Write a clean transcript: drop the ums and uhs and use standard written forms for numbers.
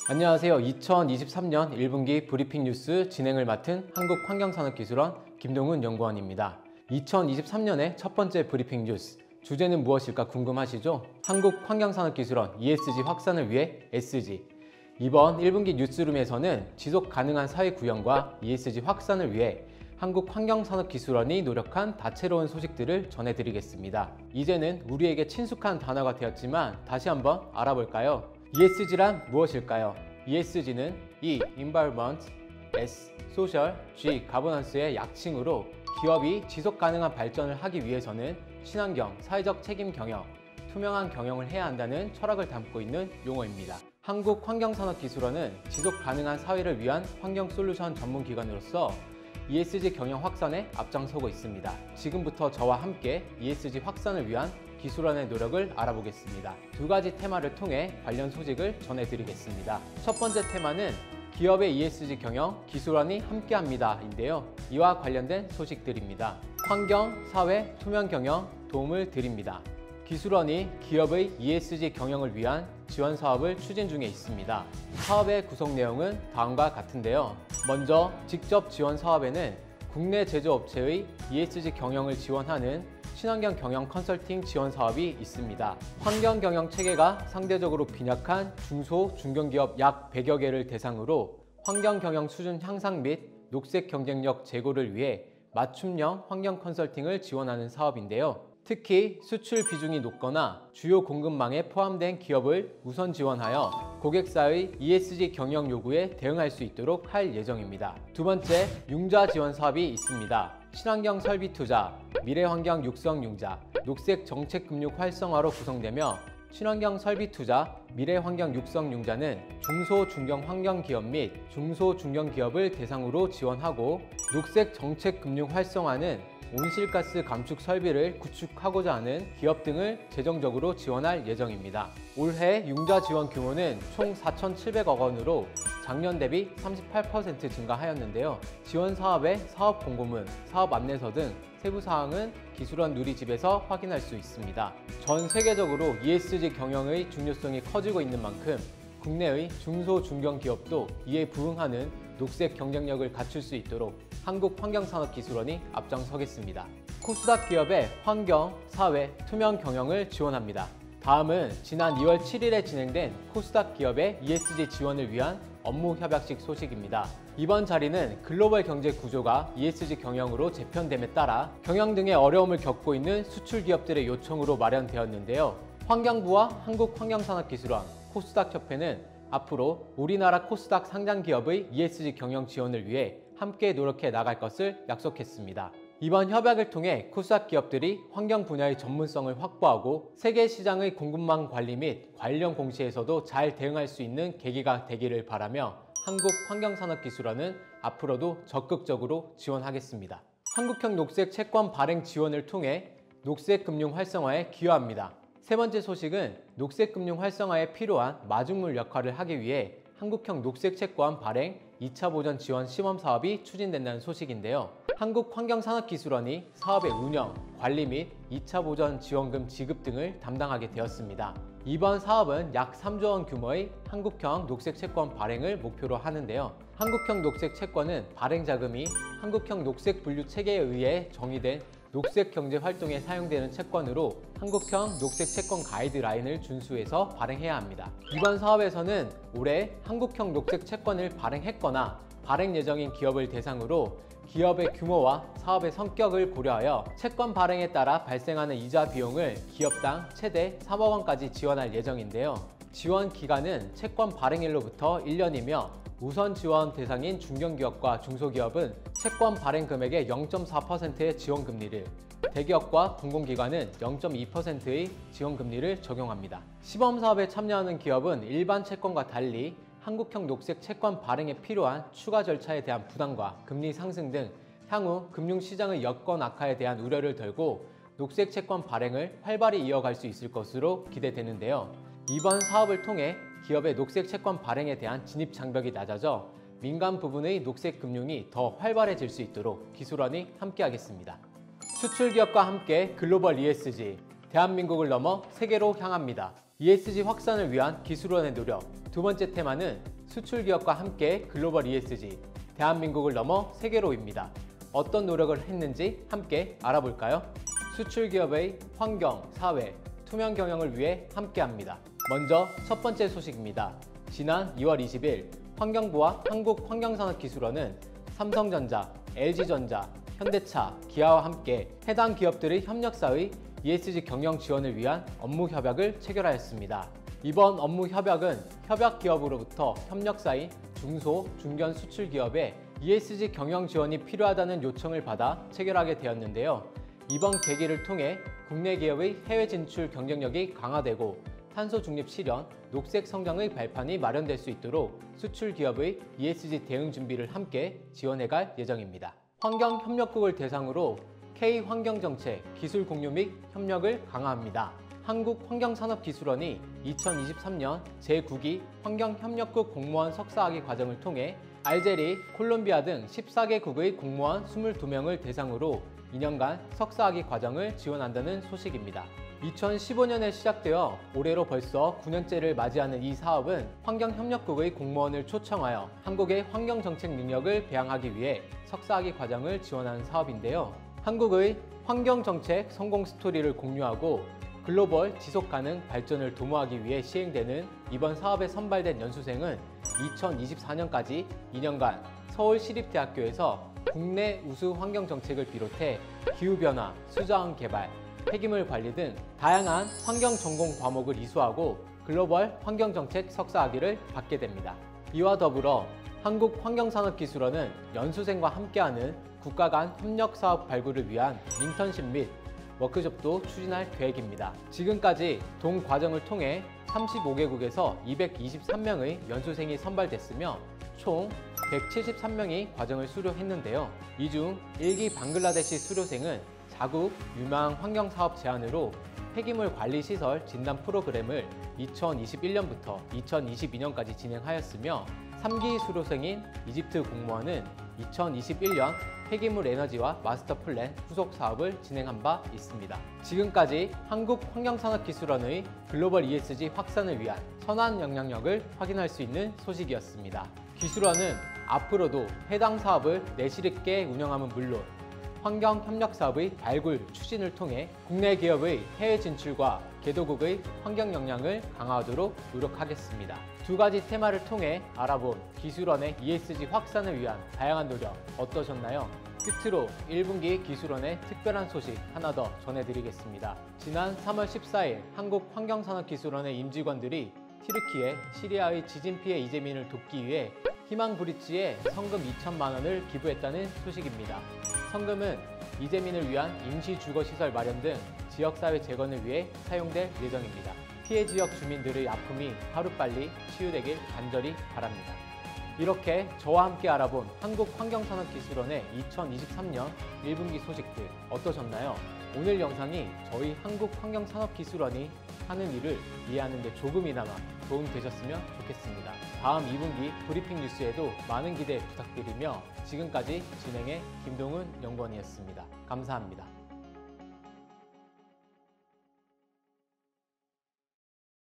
안녕하세요. 2023년 1분기 브리핑 뉴스 진행을 맡은 한국환경산업기술원 김동훈 연구원입니다. 2023년의 첫 번째 브리핑 뉴스, 주제는 무엇일까 궁금하시죠? 한국환경산업기술원 ESG 확산을 위해 SG. 이번 1분기 뉴스룸에서는 지속 가능한 사회 구현과 ESG 확산을 위해 한국환경산업기술원이 노력한 다채로운 소식들을 전해드리겠습니다. 이제는 우리에게 친숙한 단어가 되었지만 다시 한번 알아볼까요? ESG란 무엇일까요? ESG는 E. Environment, S. Social, G. Governance의 약칭으로 기업이 지속 가능한 발전을 하기 위해서는 친환경, 사회적 책임 경영, 투명한 경영을 해야 한다는 철학을 담고 있는 용어입니다. 한국환경산업기술원은 지속 가능한 사회를 위한 환경 솔루션 전문 기관으로서 ESG 경영 확산에 앞장서고 있습니다. 지금부터 저와 함께 ESG 확산을 위한 기술원의 노력을 알아보겠습니다. 두 가지 테마를 통해 관련 소식을 전해드리겠습니다. 첫 번째 테마는 기업의 ESG 경영, 기술원이 함께합니다 인데요. 이와 관련된 소식들입니다. 환경, 사회, 투명 경영 도움을 드립니다. 기술원이 기업의 ESG 경영을 위한 지원 사업을 추진 중에 있습니다. 사업의 구성 내용은 다음과 같은데요. 먼저 직접 지원 사업에는 국내 제조업체의 ESG 경영을 지원하는 친환경 경영 컨설팅 지원 사업이 있습니다. 환경 경영 체계가 상대적으로 빈약한 중소, 중견기업 약 100여 개를 대상으로 환경 경영 수준 향상 및 녹색 경쟁력 제고를 위해 맞춤형 환경 컨설팅을 지원하는 사업인데요. 특히 수출 비중이 높거나 주요 공급망에 포함된 기업을 우선 지원하여 고객사의 ESG 경영 요구에 대응할 수 있도록 할 예정입니다. 두 번째, 융자 지원 사업이 있습니다. 친환경 설비 투자, 미래환경 육성 융자, 녹색 정책 금융 활성화로 구성되며 친환경 설비 투자, 미래환경 육성 융자는 중소 중견 환경기업 및 중소 중견 기업을 대상으로 지원하고 녹색 정책 금융 활성화는 온실가스 감축 설비를 구축하고자 하는 기업 등을 재정적으로 지원할 예정입니다. 올해 융자 지원 규모는 총 4,700억 원으로 작년 대비 38% 증가하였는데요. 지원 사업의 사업 공고문, 사업 안내서 등 세부 사항은 기술원 누리집에서 확인할 수 있습니다. 전 세계적으로 ESG 경영의 중요성이 커지고 있는 만큼 국내의 중소 중견 기업도 이에 부응하는 녹색 경쟁력을 갖출 수 있도록 한국환경산업기술원이 앞장서겠습니다. 코스닥 기업의 환경, 사회, 투명 경영을 지원합니다. 다음은 지난 2월 7일에 진행된 코스닥 기업의 ESG 지원을 위한 업무 협약식 소식입니다. 이번 자리는 글로벌 경제 구조가 ESG 경영으로 재편됨에 따라 경영 등의 어려움을 겪고 있는 수출 기업들의 요청으로 마련되었는데요. 환경부와 한국환경산업기술원, 코스닥협회는 앞으로 우리나라 코스닥 상장 기업의 ESG 경영 지원을 위해 함께 노력해 나갈 것을 약속했습니다. 이번 협약을 통해 코스닥 기업들이 환경 분야의 전문성을 확보하고 세계 시장의 공급망 관리 및 관련 공시에서도 잘 대응할 수 있는 계기가 되기를 바라며 한국환경산업기술원은 앞으로도 적극적으로 지원하겠습니다. 한국형 녹색 채권 발행 지원을 통해 녹색 금융 활성화에 기여합니다. 세 번째 소식은 녹색 금융 활성화에 필요한 마중물 역할을 하기 위해 한국형 녹색 채권 발행 2차 보전 지원 시범 사업이 추진된다는 소식인데요. 한국환경산업기술원이 사업의 운영, 관리 및 2차 보전 지원금 지급 등을 담당하게 되었습니다. 이번 사업은 약 3조 원 규모의 한국형 녹색 채권 발행을 목표로 하는데요. 한국형 녹색 채권은 발행 자금이 한국형 녹색 분류 체계에 의해 정의된 녹색 경제 활동에 사용되는 채권으로 한국형 녹색 채권 가이드라인을 준수해서 발행해야 합니다. 이번 사업에서는 올해 한국형 녹색 채권을 발행했거나 발행 예정인 기업을 대상으로 기업의 규모와 사업의 성격을 고려하여 채권 발행에 따라 발생하는 이자 비용을 기업당 최대 3억 원까지 지원할 예정인데요. 지원 기간은 채권 발행일로부터 1년이며 우선 지원 대상인 중견기업과 중소기업은 채권 발행 금액의 0.4%의 지원금리를, 대기업과 공공기관은 0.2%의 지원금리를 적용합니다. 시범사업에 참여하는 기업은 일반 채권과 달리 한국형 녹색 채권 발행에 필요한 추가 절차에 대한 부담과 금리 상승 등 향후 금융시장의 여건 악화에 대한 우려를 덜고 녹색 채권 발행을 활발히 이어갈 수 있을 것으로 기대되는데요. 이번 사업을 통해 기업의 녹색 채권 발행에 대한 진입 장벽이 낮아져 민간 부분의 녹색 금융이 더 활발해질 수 있도록 기술원이 함께하겠습니다. 수출 기업과 함께 글로벌 ESG, 대한민국을 넘어 세계로 향합니다. ESG 확산을 위한 기술원의 노력. 두 번째 테마는 수출 기업과 함께 글로벌 ESG, 대한민국을 넘어 세계로입니다. 어떤 노력을 했는지 함께 알아볼까요? 수출 기업의 환경, 사회, 투명 경영을 위해 함께합니다. 먼저 첫 번째 소식입니다. 지난 2월 20일 환경부와 한국환경산업기술원은 삼성전자, LG전자, 현대차, 기아와 함께 해당 기업들의 협력사의 ESG 경영 지원을 위한 업무 협약을 체결하였습니다. 이번 업무 협약은 협약 기업으로부터 협력사인 중소, 중견 수출 기업에 ESG 경영 지원이 필요하다는 요청을 받아 체결하게 되었는데요. 이번 계기를 통해 국내 기업의 해외 진출 경쟁력이 강화되고 탄소 중립 실현, 녹색 성장의 발판이 마련될 수 있도록 수출 기업의 ESG 대응 준비를 함께 지원해갈 예정입니다. 환경협력국을 대상으로 K환경정책, 기술 공유 및 협력을 강화합니다. 한국환경산업기술원이 2023년 제9기 환경협력국 공무원 석사학위 과정을 통해 알제리, 콜롬비아 등 14개국의 공무원 22명을 대상으로 2년간 석사학위 과정을 지원한다는 소식입니다. 2015년에 시작되어 올해로 벌써 9년째를 맞이하는 이 사업은 환경협력국의 공무원을 초청하여 한국의 환경정책 능력을 배양하기 위해 석사학위 과정을 지원하는 사업인데요. 한국의 환경정책 성공 스토리를 공유하고 글로벌 지속가능 발전을 도모하기 위해 시행되는 이번 사업에 선발된 연수생은 2024년까지 2년간 서울시립대학교에서 국내 우수 환경정책을 비롯해 기후변화, 수자원 개발, 폐기물 관리 등 다양한 환경 전공 과목을 이수하고 글로벌 환경정책 석사학위를 받게 됩니다. 이와 더불어 한국환경산업기술원은 연수생과 함께하는 국가 간 협력사업 발굴을 위한 인턴십 및 워크숍도 추진할 계획입니다. 지금까지 동 과정을 통해 35개국에서 223명의 연수생이 선발됐으며 총 173명이 과정을 수료했는데요. 이 중 1기 방글라데시 수료생은 자국 유망 환경사업 제안으로 폐기물 관리시설 진단 프로그램을 2021년부터 2022년까지 진행하였으며 3기 수료생인 이집트 공무원은 2021년 폐기물 에너지와 마스터 플랜 후속 사업을 진행한 바 있습니다. 지금까지 한국환경산업기술원의 글로벌 ESG 확산을 위한 선한 영향력을 확인할 수 있는 소식이었습니다. 기술원은 앞으로도 해당 사업을 내실 있게 운영함은 물론 환경협력사업의 발굴, 추진을 통해 국내 기업의 해외 진출과 개도국의 환경 역량을 강화하도록 노력하겠습니다. 두 가지 테마를 통해 알아본 기술원의 ESG 확산을 위한 다양한 노력 어떠셨나요? 끝으로 1분기 기술원의 특별한 소식 하나 더 전해드리겠습니다. 지난 3월 14일 한국환경산업기술원의 임직원들이 튀르키예, 시리아의 지진 피해 이재민을 돕기 위해 희망 브릿지에 성금 2천만 원을 기부했다는 소식입니다. 성금은 이재민을 위한 임시 주거시설 마련 등 지역사회 재건을 위해 사용될 예정입니다. 피해 지역 주민들의 아픔이 하루빨리 치유되길 간절히 바랍니다. 이렇게 저와 함께 알아본 한국환경산업기술원의 2023년 1분기 소식들 어떠셨나요? 오늘 영상이 저희 한국환경산업기술원이 하는 일을 이해하는 데 조금이나마 도움이 되셨으면 좋겠습니다. 다음 2분기 브리핑 뉴스에도 많은 기대 부탁드리며 지금까지 진행의 김동훈 연구원이었습니다. 감사합니다.